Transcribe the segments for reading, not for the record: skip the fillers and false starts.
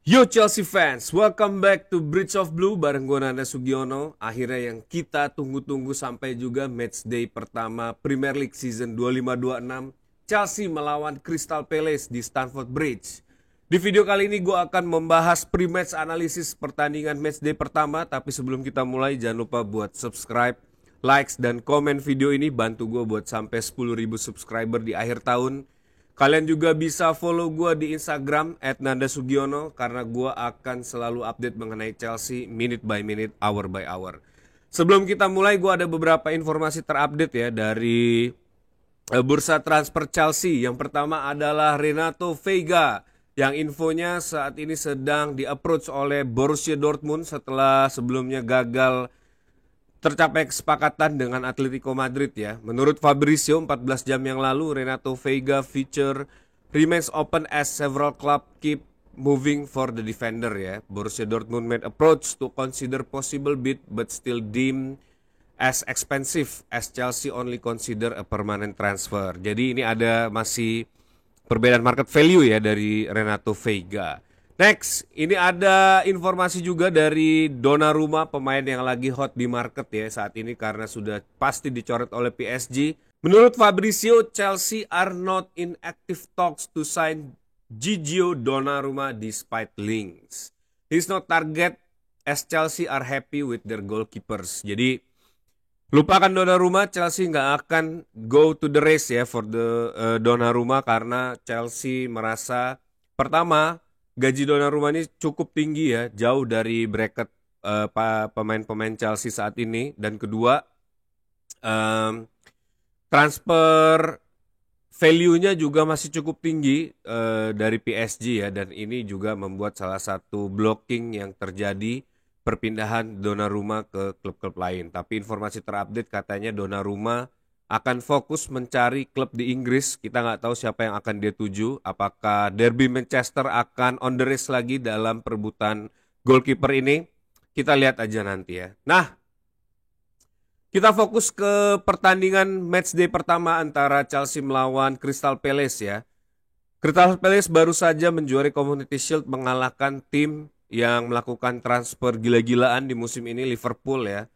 Yo Chelsea fans, welcome back to Bridge of Blue bareng gue Nanda Sugiono. Akhirnya yang kita tunggu-tunggu sampai juga matchday pertama Premier League season 25-26 Chelsea melawan Crystal Palace di Stamford Bridge. Di video kali ini gue akan membahas pre-match analisis pertandingan matchday pertama. Tapi sebelum kita mulai jangan lupa buat subscribe, likes, dan komen video ini. Bantu gue buat sampai 10.000 subscriber di akhir tahun. Kalian juga bisa follow gue di Instagram @nandasugiono karena gue akan selalu update mengenai Chelsea minute by minute, hour by hour. Sebelum kita mulai, gue ada beberapa informasi terupdate ya dari bursa transfer Chelsea. Yang pertama adalah Renato Veiga yang infonya saat ini sedang di-approach oleh Borussia Dortmund setelah sebelumnya gagal tercapai kesepakatan dengan Atletico Madrid ya. Menurut Fabrizio 14 jam yang lalu, Renato Veiga future remains open as several club keep moving for the defender ya. Borussia Dortmund made approach to consider possible bid but still deemed as expensive as Chelsea only consider a permanent transfer. Jadi ini ada masih perbedaan market value ya dari Renato Veiga. Next, ini ada informasi juga dari Donnarumma, pemain yang lagi hot di market ya saat ini karena sudah pasti dicoret oleh PSG. Menurut Fabrizio, Chelsea are not in active talks to sign Gigio Donnarumma despite links. He's not target as Chelsea are happy with their goalkeepers. Jadi lupakan Donnarumma, Chelsea nggak akan go to the race ya for the Donnarumma karena Chelsea merasa pertama gaji Donnarumma ini cukup tinggi ya, jauh dari bracket pemain-pemain Chelsea saat ini. Dan kedua, transfer value-nya juga masih cukup tinggi dari PSG ya. Dan ini juga membuat salah satu blocking yang terjadi perpindahan Donnarumma ke klub-klub lain. Tapi informasi terupdate katanya Donnarumma akan fokus mencari klub di Inggris. Kita nggak tahu siapa yang akan dia tuju. Apakah Derby Manchester akan on the race lagi dalam perebutan goalkeeper ini? Kita lihat aja nanti ya. Nah, kita fokus ke pertandingan matchday pertama antara Chelsea melawan Crystal Palace ya. Crystal Palace baru saja menjuari Community Shield mengalahkan tim yang melakukan transfer gila-gilaan di musim ini, Liverpool ya.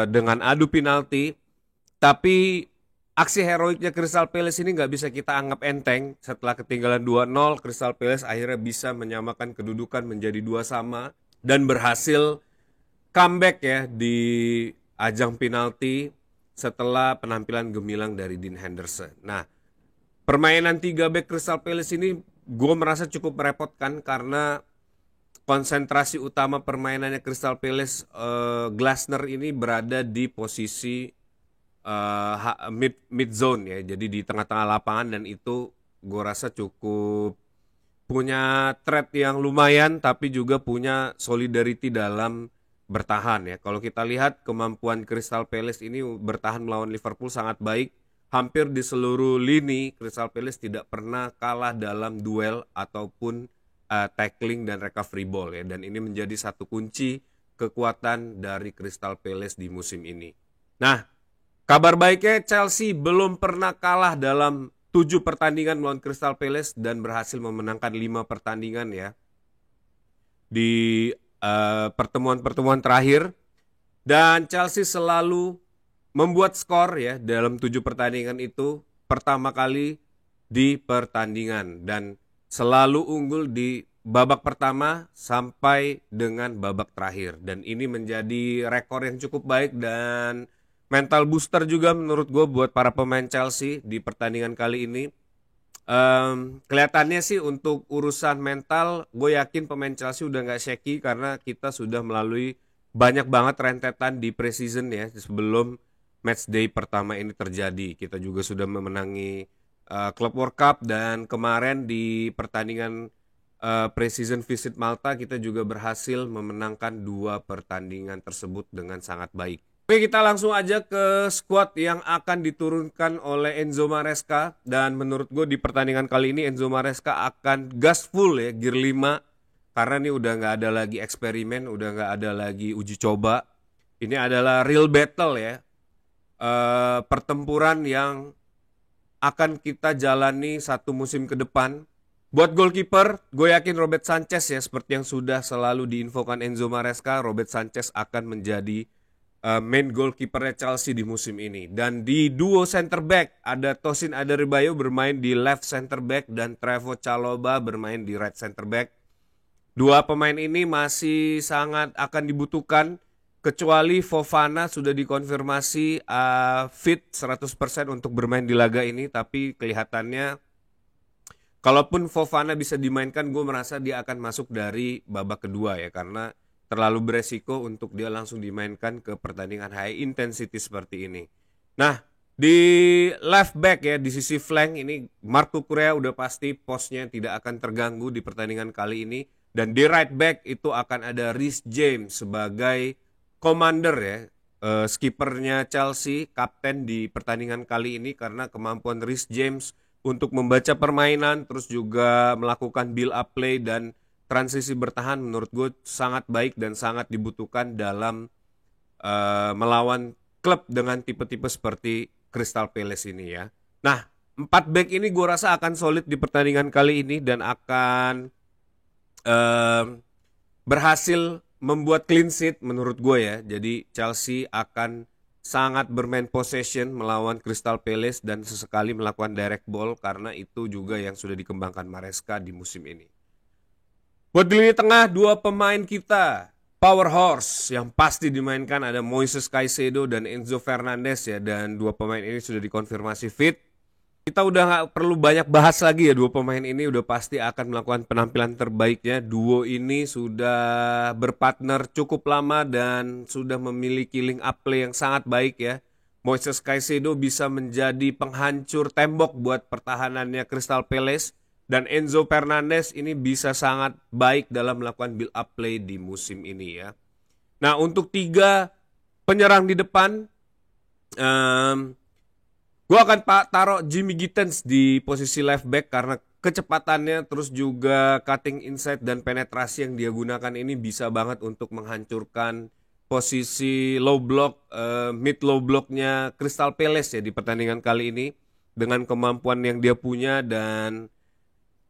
Dengan adu penalti. Tapi aksi heroiknya Crystal Palace ini nggak bisa kita anggap enteng. Setelah ketinggalan 2-0, Crystal Palace akhirnya bisa menyamakan kedudukan menjadi 2-2 dan berhasil comeback ya di ajang penalti setelah penampilan gemilang dari Dean Henderson. Nah, permainan 3 back Crystal Palace ini gue merasa cukup merepotkan karena konsentrasi utama permainannya Crystal Palace, Glasner ini berada di posisi mid zone ya, jadi di tengah-tengah lapangan, dan itu gue rasa cukup punya threat yang lumayan tapi juga punya solidarity dalam bertahan ya. Kalau kita lihat kemampuan Crystal Palace ini bertahan melawan Liverpool sangat baik. Hampir di seluruh lini Crystal Palace tidak pernah kalah dalam duel ataupun tackling dan recovery ball ya, dan ini menjadi satu kunci kekuatan dari Crystal Palace di musim ini. Nah, kabar baiknya Chelsea belum pernah kalah dalam 7 pertandingan melawan Crystal Palace dan berhasil memenangkan 5 pertandingan ya di pertemuan-pertemuan terakhir. Dan Chelsea selalu membuat skor ya dalam 7 pertandingan itu pertama kali di pertandingan dan selalu unggul di babak pertama sampai dengan babak terakhir. Dan ini menjadi rekor yang cukup baik dan mental booster juga menurut gue buat para pemain Chelsea di pertandingan kali ini. Kelihatannya sih untuk urusan mental, gue yakin pemain Chelsea udah gak shaky karena kita sudah melalui banyak banget rentetan di preseason ya sebelum matchday pertama ini terjadi. Kita juga sudah memenangi Club World Cup, dan kemarin di pertandingan preseason visit Malta kita juga berhasil memenangkan 2 pertandingan tersebut dengan sangat baik. Oke, kita langsung aja ke squad yang akan diturunkan oleh Enzo Maresca. Dan menurut gue di pertandingan kali ini Enzo Maresca akan gas full ya, gear 5. Karena ini udah gak ada lagi eksperimen, udah gak ada lagi uji coba. Ini adalah real battle ya. Pertempuran yang akan kita jalani satu musim ke depan. Buat goalkeeper, gue yakin Robert Sanchez ya, seperti yang sudah selalu diinfokan Enzo Maresca, Robert Sanchez akan menjadi main goalkeepernya Chelsea di musim ini. Dan di duo center back, ada Tosin Adarabioyo bermain di left center back dan Trevoh Chalobah bermain di right center back. Dua pemain ini masih sangat akan dibutuhkan, kecuali Fofana sudah dikonfirmasi fit 100% untuk bermain di laga ini, tapi kelihatannya kalaupun Fofana bisa dimainkan, gue merasa dia akan masuk dari babak kedua ya, karena terlalu beresiko untuk dia langsung dimainkan ke pertandingan high intensity seperti ini. Nah, di left back ya, di sisi flank ini Marc Cucurella udah pasti posnya tidak akan terganggu di pertandingan kali ini. Dan di right back itu akan ada Reece James sebagai commander ya, skippernya Chelsea, kapten di pertandingan kali ini, karena kemampuan Reece James untuk membaca permainan, terus juga melakukan build up play dan transisi bertahan menurut gue sangat baik dan sangat dibutuhkan dalam melawan klub dengan tipe-tipe seperti Crystal Palace ini ya. Nah, 4 back ini gue rasa akan solid di pertandingan kali ini dan akan berhasil membuat clean sheet menurut gue ya. Jadi Chelsea akan sangat bermain possession melawan Crystal Palace dan sesekali melakukan direct ball, karena itu juga yang sudah dikembangkan Maresca di musim ini. Buat di lini tengah, dua pemain kita power horse yang pasti dimainkan ada Moises Caicedo dan Enzo Fernandez ya, dan dua pemain ini sudah dikonfirmasi fit. Kita udah gak perlu banyak bahas lagi ya, dua pemain ini udah pasti akan melakukan penampilan terbaiknya. Duo ini sudah berpartner cukup lama dan sudah memiliki link up play yang sangat baik ya. Moises Caicedo bisa menjadi penghancur tembok buat pertahanannya Crystal Palace. Dan Enzo Fernandez ini bisa sangat baik dalam melakukan build up play di musim ini ya. Nah, untuk 3 penyerang di depan, gue akan taruh Jimmy Gittens di posisi left back karena kecepatannya, terus juga cutting inside dan penetrasi yang dia gunakan ini bisa banget untuk menghancurkan posisi low block, mid low blocknya Crystal Palace ya di pertandingan kali ini dengan kemampuan yang dia punya. Dan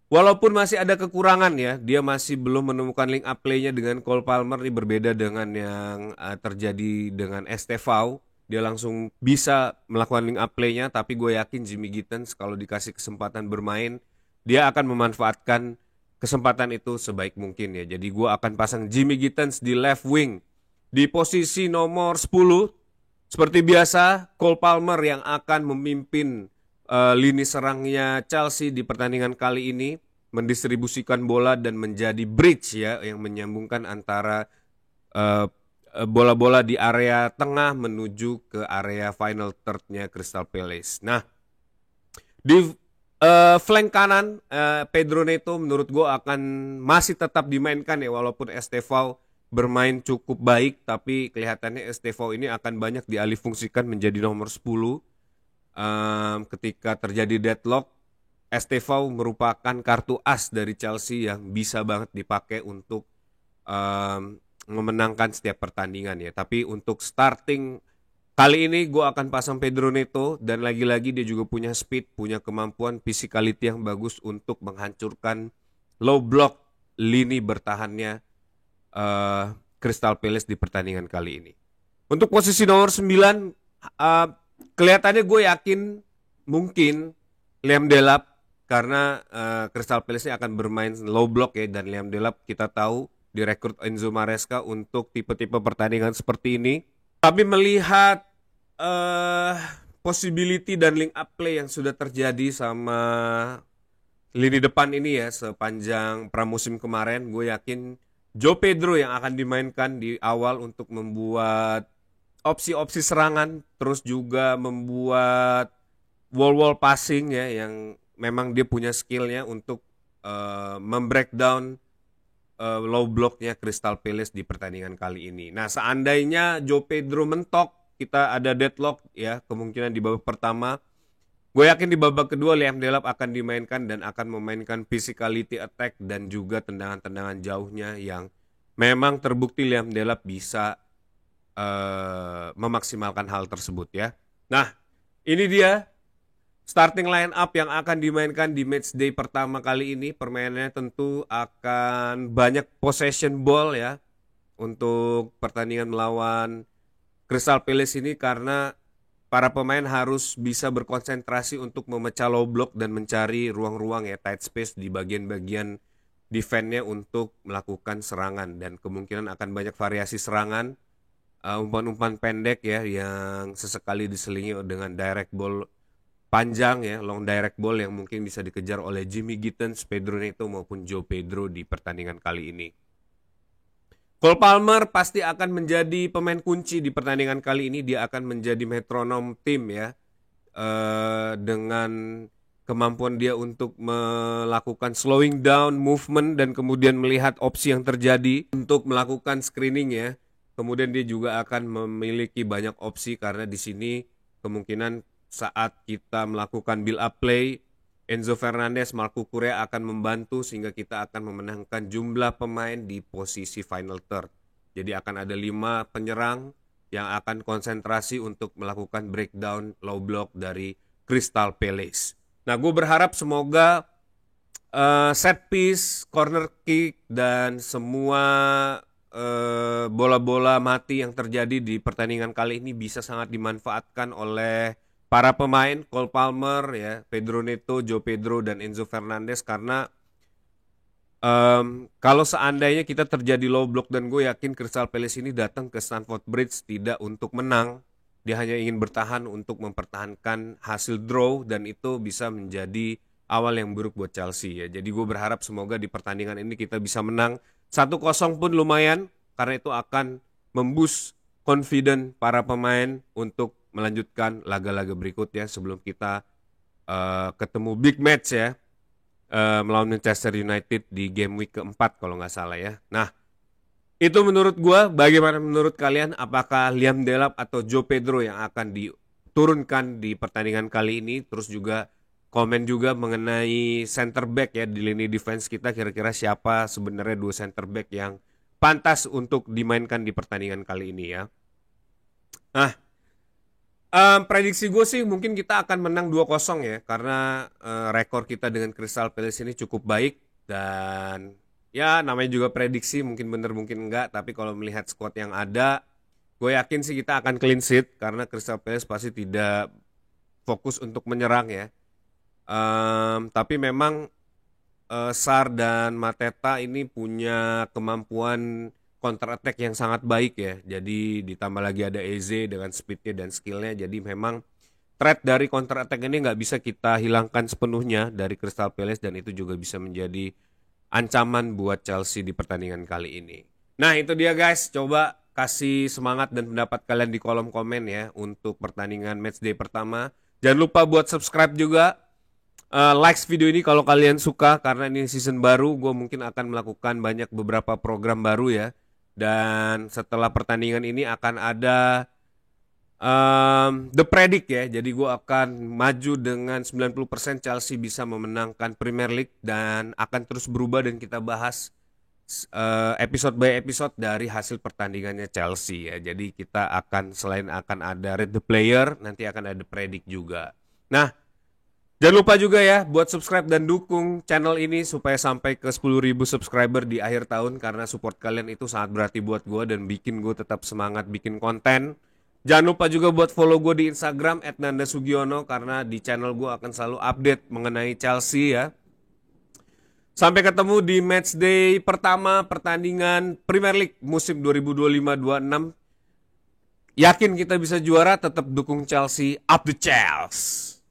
walaupun masih ada kekurangan ya, dia masih belum menemukan link up play-nya dengan Cole Palmer. Ini berbeda dengan yang terjadi dengan Estevao. Dia langsung bisa melakukan link up play-nya, tapi gue yakin Jimmy Gittens kalau dikasih kesempatan bermain, dia akan memanfaatkan kesempatan itu sebaik mungkin ya. Jadi gue akan pasang Jimmy Gittens di left wing. Di posisi nomor 10, seperti biasa, Cole Palmer yang akan memimpin lini serangnya Chelsea di pertandingan kali ini, mendistribusikan bola dan menjadi bridge ya, yang menyambungkan antara bola-bola di area tengah menuju ke area final third-nya Crystal Palace. Nah, di flank kanan, Pedro Neto menurut gue akan masih tetap dimainkan ya, walaupun Estevao bermain cukup baik, tapi kelihatannya Estevao ini akan banyak dialihfungsikan menjadi nomor 10. Ketika terjadi deadlock, Estevao merupakan kartu as dari Chelsea yang bisa banget dipakai untuk memenangkan setiap pertandingan ya. Tapi untuk starting kali ini gue akan pasang Pedro Neto, dan lagi-lagi dia juga punya speed, punya kemampuan physicality yang bagus untuk menghancurkan low block lini bertahannya Crystal Palace di pertandingan kali ini. Untuk posisi nomor 9, kelihatannya gue yakin mungkin Liam Delap, karena Crystal Palace ini akan bermain low block ya, dan Liam Delap kita tahu direkrut Enzo Maresca untuk tipe-tipe pertandingan seperti ini. Tapi melihat possibility dan link up play yang sudah terjadi sama lini depan ini ya sepanjang pramusim kemarin, gue yakin João Pedro yang akan dimainkan di awal untuk membuat opsi-opsi serangan, terus juga membuat wall-wall passing ya, yang memang dia punya skillnya untuk membreakdown low blocknya Crystal Palace di pertandingan kali ini. Nah, seandainya João Pedro mentok, kita ada deadlock ya, kemungkinan di babak pertama. Gue yakin di babak kedua Liam Delap akan dimainkan dan akan memainkan physicality attack dan juga tendangan-tendangan jauhnya yang memang terbukti Liam Delap bisa memaksimalkan hal tersebut ya. Nah, ini dia Starting line up yang akan dimainkan di matchday pertama kali ini, permainannya tentu akan banyak possession ball ya untuk pertandingan melawan Crystal Palace ini, karena para pemain harus bisa berkonsentrasi untuk memecah low block dan mencari ruang-ruang ya, tight space di bagian-bagian defense-nya untuk melakukan serangan, dan kemungkinan akan banyak variasi serangan, umpan-umpan pendek ya yang sesekali diselingi dengan direct ball panjang ya, long direct ball yang mungkin bisa dikejar oleh Jimmy Gittens, Pedro Neto maupun Joe Pedro di pertandingan kali ini. Cole Palmer pasti akan menjadi pemain kunci di pertandingan kali ini. Dia akan menjadi metronom tim ya, dengan kemampuan dia untuk melakukan slowing down movement dan kemudian melihat opsi yang terjadi untuk melakukan screening ya. Kemudian dia juga akan memiliki banyak opsi karena di sini kemungkinan saat kita melakukan build up play, Enzo Fernandez, Marco Correa akan membantu sehingga kita akan memenangkan jumlah pemain di posisi final third. Jadi akan ada 5 penyerang yang akan konsentrasi untuk melakukan breakdown low block dari Crystal Palace. Nah, gue berharap semoga set piece, corner kick, dan semua bola-bola mati yang terjadi di pertandingan kali ini bisa sangat dimanfaatkan oleh para pemain Cole Palmer ya, Pedro Neto, Joe Pedro, dan Enzo Fernandez, karena kalau seandainya kita terjadi low block, dan gue yakin Crystal Palace ini datang ke Stamford Bridge tidak untuk menang, dia hanya ingin bertahan untuk mempertahankan hasil draw, dan itu bisa menjadi awal yang buruk buat Chelsea ya. Jadi gue berharap semoga di pertandingan ini kita bisa menang 1-0 pun lumayan, karena itu akan memboost confident para pemain untuk melanjutkan laga-laga berikutnya sebelum kita ketemu big match ya, melawan Manchester United di game week keempat kalau nggak salah ya. Nah, itu menurut gue. Bagaimana menurut kalian? Apakah Liam Delap atau Joe Pedro yang akan diturunkan di pertandingan kali ini? Terus juga komen juga mengenai center back ya, di lini defense kita kira-kira siapa sebenarnya 2 center back yang pantas untuk dimainkan di pertandingan kali ini ya. Nah, prediksi gue sih mungkin kita akan menang 2-0 ya, karena rekor kita dengan Crystal Palace ini cukup baik, dan ya namanya juga prediksi, mungkin bener mungkin enggak, tapi kalau melihat squad yang ada, gue yakin sih kita akan clean sheet karena Crystal Palace pasti tidak fokus untuk menyerang ya. Tapi memang Sar dan Mateta ini punya kemampuan counter attack yang sangat baik ya. Jadi ditambah lagi ada Eze dengan speednya dan skillnya. Jadi memang threat dari counter attack ini nggak bisa kita hilangkan sepenuhnya dari Crystal Palace, dan itu juga bisa menjadi ancaman buat Chelsea di pertandingan kali ini. Nah, itu dia guys. Coba kasih semangat dan pendapat kalian di kolom komen ya untuk pertandingan matchday pertama. Jangan lupa buat subscribe juga. Like video ini kalau kalian suka, karena ini season baru. Gue mungkin akan melakukan beberapa program baru ya. Dan setelah pertandingan ini akan ada The Predict ya. Jadi gue akan maju dengan 90% Chelsea bisa memenangkan Premier League, dan akan terus berubah dan kita bahas episode by episode dari hasil pertandingannya Chelsea ya. Jadi kita akan, selain akan ada Rate the Player, nanti akan ada Predict juga. Nah, jangan lupa juga ya buat subscribe dan dukung channel ini supaya sampai ke 10.000 subscriber di akhir tahun, karena support kalian itu sangat berarti buat gue dan bikin gue tetap semangat bikin konten. Jangan lupa juga buat follow gue di Instagram @nandasugiono, karena di channel gue akan selalu update mengenai Chelsea ya. Sampai ketemu di matchday pertama pertandingan Premier League musim 2025-26. Yakin kita bisa juara, tetap dukung Chelsea, up the Chelsea.